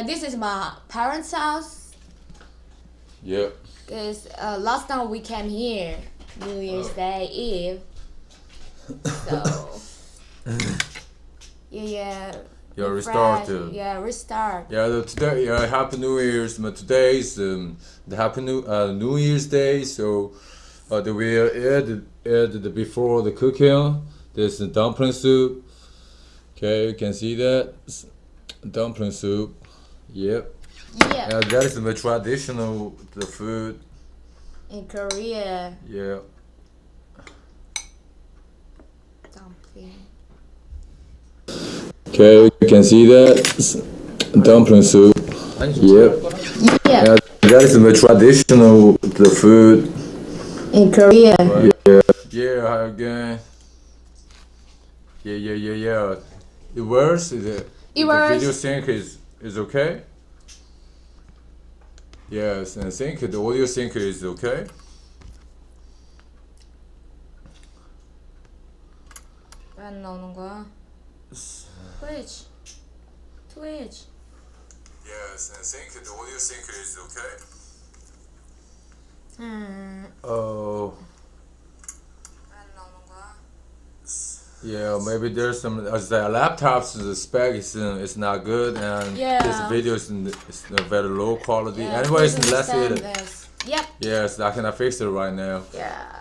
this is my parents' house. Yep. Cause last time we came here, New Year's Day Eve. So yeah. Yeah, restart. Restart. Yeah, today. Happy New Year's. But today is the Happy New Year's Day. So, we add before the cooking. There's the dumpling soup. Okay, you can see that dumpling soup. Yep. Yeah. That is the traditional the food in Korea. Yeah. Dumpling. Okay, you can see that dumpling soup. Yep. Yeah. That is the traditional the food in Korea. Yeah. Yeah. Hi again. Yeah. It works. The video sync is okay. Yes, and the audio sync is okay. 왜 안 나오는 거야? Twitch. Yes, and the audio sync is okay. 왜 안 나오는 거야? Yeah, maybe there's some. The laptop's the spec is not good, and this video is very low quality. Anyways, let's hit it. Yep. Yes, I can fix it right now. Yeah.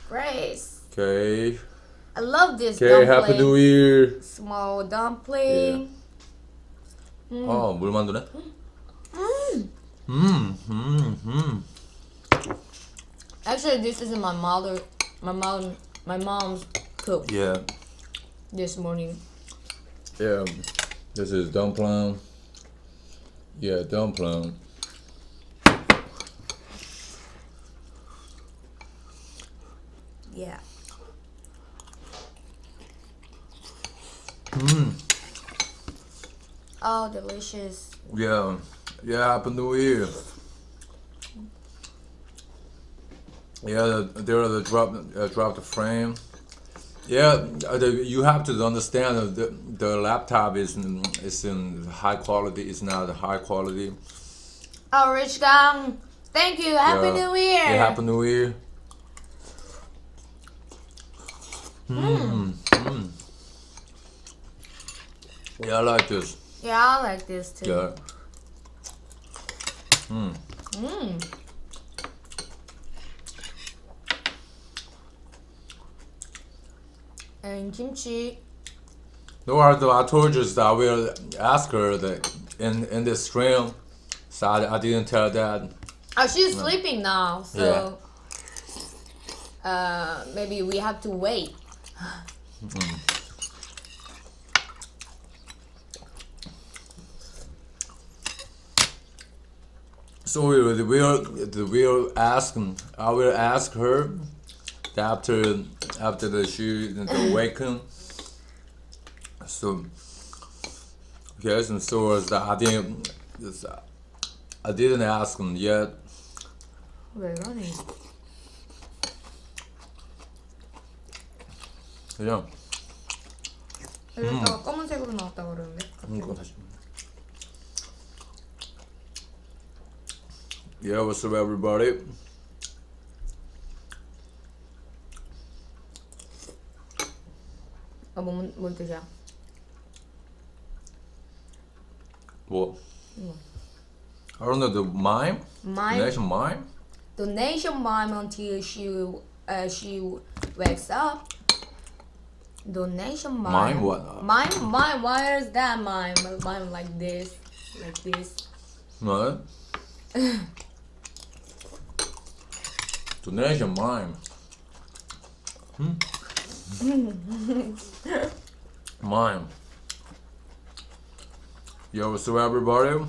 Great. Okay. I love this dumpling. Okay, Happy New Year. Small dumpling. 물 만두네. Actually, this is my mom's cook. Yeah. This morning. Yeah. This is dumpling. Yeah, dumpling. Yeah. Oh, delicious. Yeah. Happy New Year. Yeah, there are the drop the frame. Yeah, you have to understand the laptop is in high quality. It's not high quality. Oh, Rich Gang, thank you. Happy New Year. Yeah, Happy New Year. Yeah, I like this. Yeah, I like this too. Yeah. And kimchi. No, I told you that I will ask her that in the stream, so I didn't tell that. Oh, she's sleeping now, so maybe we have to wait. So we will ask. I will ask her after she awaken. So yes, and so I didn't ask him yet. 왜 그러니? 그냥. 이러다가 검은색으로 나왔다 그러는데. 이거 다시. Yeah, what's up, everybody? 뭔 뜻이야? What? I don't know, the mime? Donation mime? Donation mime until she wakes up. Donation mime. Mime what? Mime. Why is that mime? Mime like this. What? Donation mime. Mime. Yo, what's up, everybody?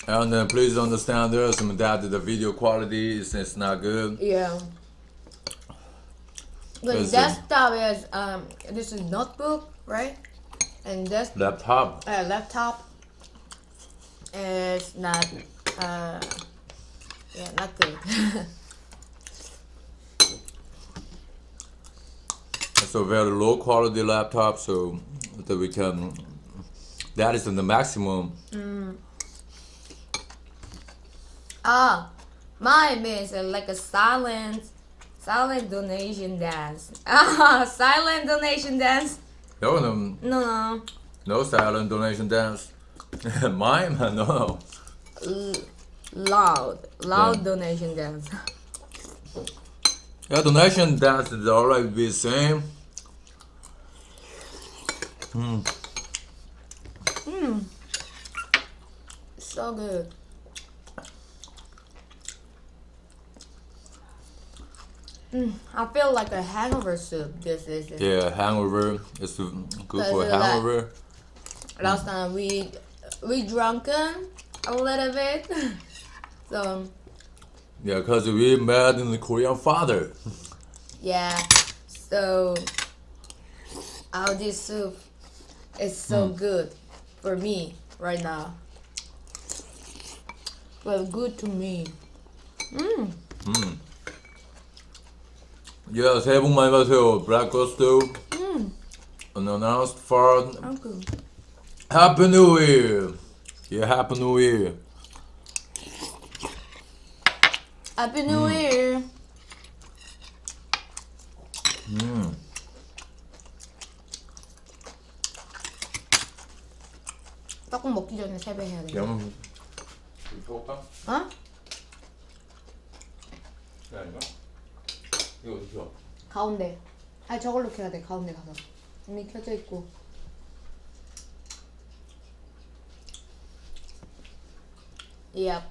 And then please understand there's some that the video quality is not good. Yeah. The desktop is this is notebook, right? And this laptop is not not good. It's a very low quality laptop, so that we can. That is the maximum. Mine is like a silent donation dance. Silent donation dance. No, No. no silent donation dance. Mine, no. Loud Yeah. donation dance. Yeah, donation dance is alright. Be the same. So good. I feel like a hangover soup. This is it. Yeah, hangover. It's good for Cause hangover. Last time we drunken a little bit. So Yeah, cause we met in the Korean father. yeah. So this soup is so good for me right now. Well, good to me. Yeah, 새해 복 많이 받으세요. Breakfast. Unannounced for Okay. Happy New Year. Yeah, Happy New Year. Happy New Year. 떡국 먹기 전에 세배해야 돼. 양은 볼까? 어? 아닌가? 이거 어디 켜? 가운데. 아니 저걸로 켜야 돼. 가운데 가서. 이미 켜져 있고. Yep.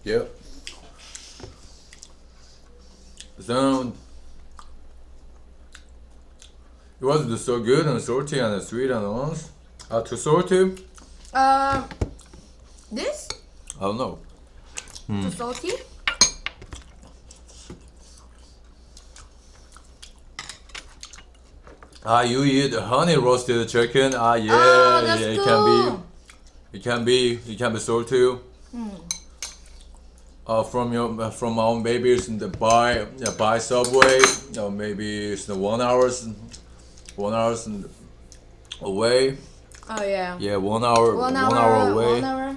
Yep. So it wasn't so good and salty and sweet and all. Too salty? This? I don't know. Too salty? You eat honey roasted chicken. Yeah, that's yeah, cool. it can be salty. From our babies in the by subway, maybe it's the 1 hour away. Oh yeah. Yeah, 1 hour, 1 1 hour, hour away. 1 hour?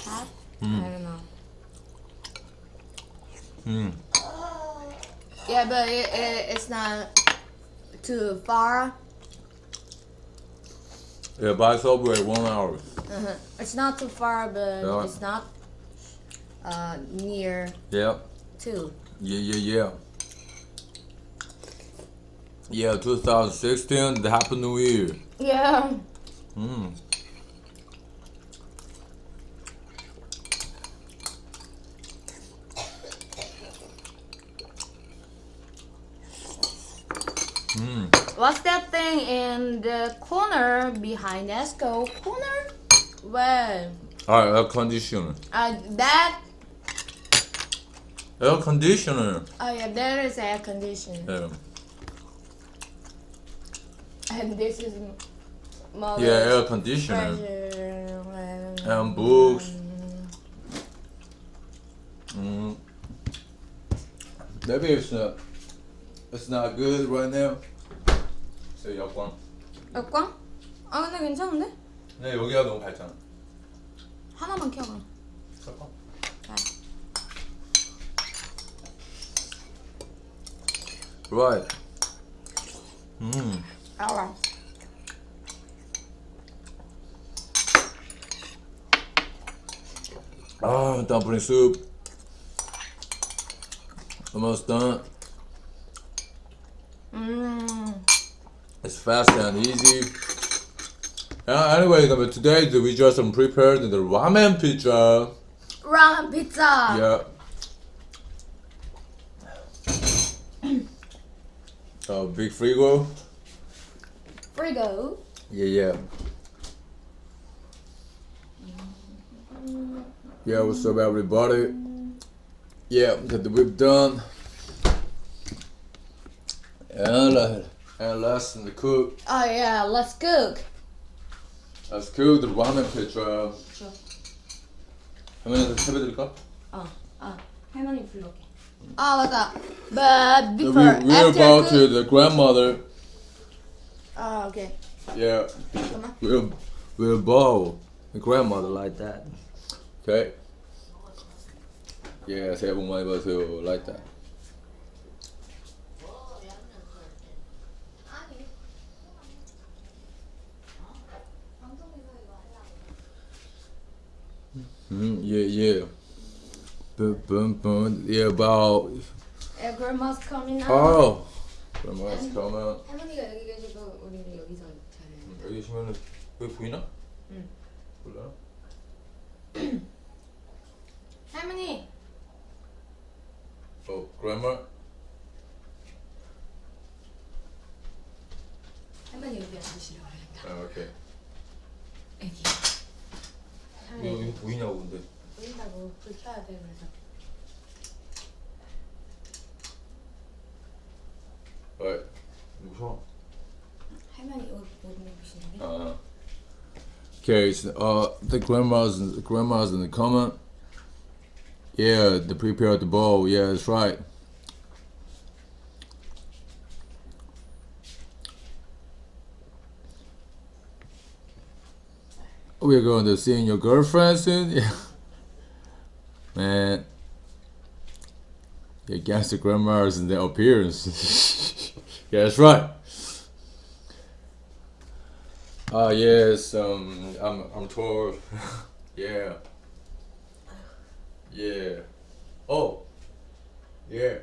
Half? I don't know. Yeah, but it's not too far. Yeah, by subway 1 hour. It's not too far, but Yeah. it's not near Yeah, too. yeah. Yeah, 2016, the Happy New Year. Yeah. What's that thing in the corner behind Esco? Corner? Where? Air conditioner. That. Air conditioner. Oh yeah, there is air conditioning. Yeah, And this is mother's yeah, air conditioner. treasure. And books. Maybe it's not good right now. So 여권. 여권? 근데 괜찮은데? 네, 여기가 너무 밝잖아. 하나만 켜 그럼. 잠깐. Right. Alright. Dumpling soup. Almost done. It's fast and easy. Anyway, but today we just prepared the ramen pizza. Ramen pizza. Yeah. Big frigo. Frigo. Yeah. Yeah, what's up, everybody? Yeah, got the whip done. And let's cook. Oh yeah, let's cook. Let's cook the ramen pizza. Sure. 그러면 해드릴까? 할머니 불러게. 아 맞다. But So before we're after about to the grandmother. 아 오케이. Yeah. 잠깐만. We'll bow the grandmother like that. Okay. Yeah, 새해 복 많이 받으세요. Like that. Yeah. Boom. Yeah, about. Grandma's coming now. Oh. Grandma's coming. 할머니가 여기 계시고 우리는 여기서 자는. 여기 계시면은 여기 보이나? 응. 몰라? 할머니. Oh, grandma. 할머니 여기 앉으시라고 그랬다. 아, 오케이. 애기. 여기 보이냐고 근데. 보인다고 불 켜야 돼 그래서. 왜? 무서워. 할머니 옷 입으시는 게? Okay, so, the grandma's in the comment. Yeah, the prepare the bowl. Yeah, that's right. We're going to see your girlfriend soon. Yeah, man. Yeah, against the grandma's and their appearance. Yeah, that's right. Yes. I'm told. Yeah. Yeah. Oh. Yeah.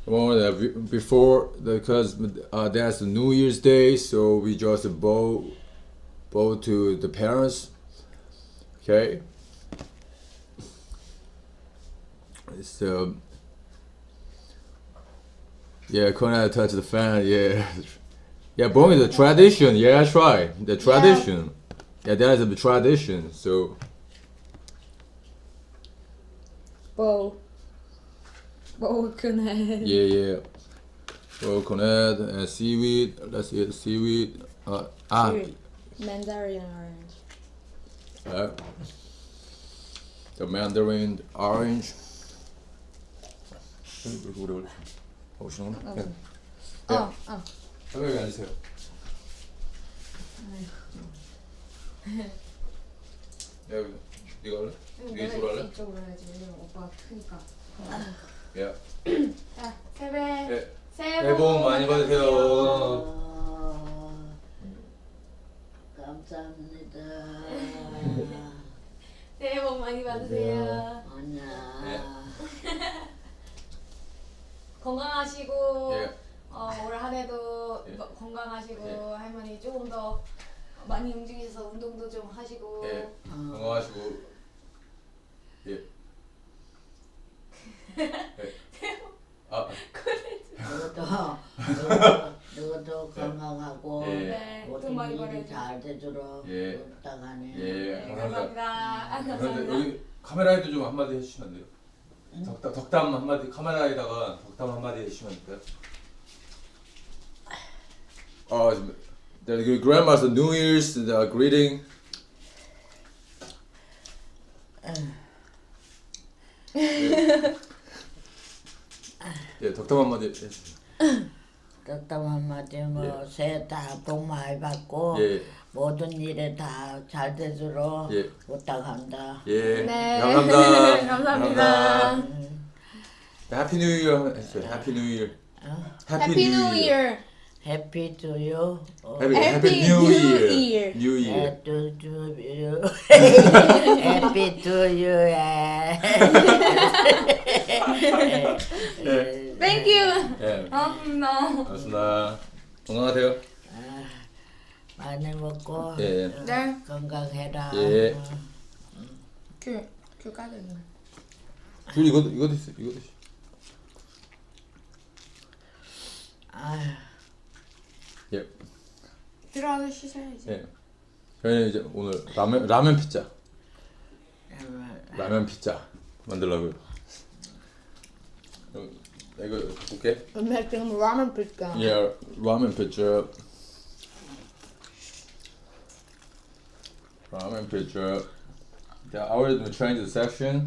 Well, before because that's the New Year's Day, so we just bow to the parents. Okay. So. Yeah, Conrad touch the fan. Yeah. Yeah, bowling is a tradition. Yeah, that's right. The tradition. Yeah, that is a tradition. So. Bow connect. Yeah. Well, Conrad and seaweed. Let's eat seaweed. Mandarin orange. The mandarin orange. 오시는구나. 네. 여기 앉으세요. 여기 네가 할래? 네가 이쪽으로 할래? 이쪽으로 해야지. 왜냐면 오빠가 크니까. 야. 자, 세배. 새해 복 많이 받으세요. 감사합니다. 새해 복 많이 받으세요. 아니야. 건강하시고 예. 올 한해도 예. 건강하시고 예. 할머니 조금 더 많이 움직이셔서 운동도 좀 하시고. 예. 건강하시고. 예. 너도 건강하고 네, 돈 많이 모든 일이 벌어야지. 잘 되도록 예. 부탁하네. 예. 감사합니다. 그런데 감사합니다. 여기 카메라에도 좀 한마디 해주시면 안 돼요? 덕담 한마디 카메라에다가 덕담 한마디 해주시면 안 돼요? The grandma's New Year's greeting. 예, 덕담 한마디 해주세요. 덕담 한마디 새해 다 복 많이 받고 예. 모든 일에 다 잘 되도록 예. 부탁한다. 예. 네. 감사합니다. 감사합니다. 해피 뉴 이어 해주세요. 해피 뉴 이어. Happy New Year. Happy to you. Happy New Year. New Year. Happy to you. Happy to you. Thank you. 예. 고맙습니다. 고맙습니다. 건강하세요. 많이 먹고 예. 네. 건강해라. 예. 귤 까야 되는. 귤 이것도 있어. 이것도 있어. 아휴. 예. 들어가서 씻어야지. 예. 저희는 이제 오늘 라면 피자. 라면 피자 만들려고요. 이거 볼게. I'm making ramen pizza. Yeah, ramen pizza. Ramen pizza. I already changed the section.